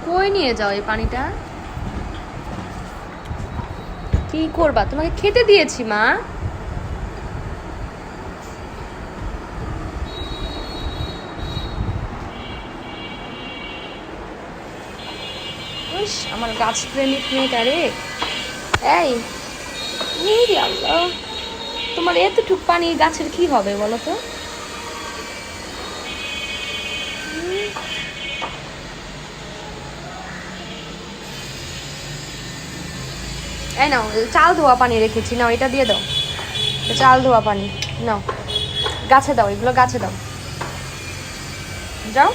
কই নিয়ে যাও এই পানিটা? কি করবা? তোমাকে খেতে দিয়েছি মা। ইস, আমার গাছ প্রেমিক মেয়েটা রে। এই ইরে আল্লাহ, তোমার এতটুক পানি গাছের কি হবে বলো তো? এই নাও, চাল ধোয়া পানি রেখেছি, নাও এটা দিয়ে দাও। চাল ধোয়া পানি নাও, গাছে দাও, এগুলো গাছে দাও, যাও।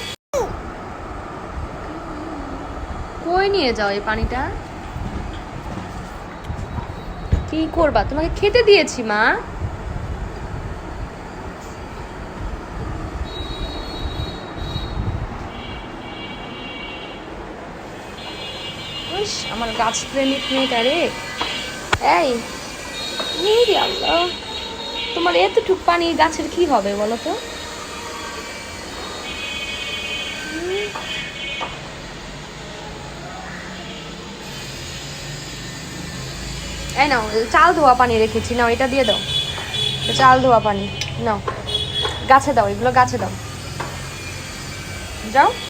কই নিয়ে যাও এই পানিটা? কি করবা? তোমাকে খেতে দিয়েছি মা। ইস, আমার গাছ প্রেমিক মেয়েটা রে। এই ইরে আল্লাহ, তোমার এতটুক পানি গাছের কি হবে বলো তো? এই নাও, চাল ধোয়া পানি রেখেছি, নাও এটা দিয়ে দাও। চাল ধোয়া পানি নাও, গাছে দাও, এগুলো গাছে দাও, যাও।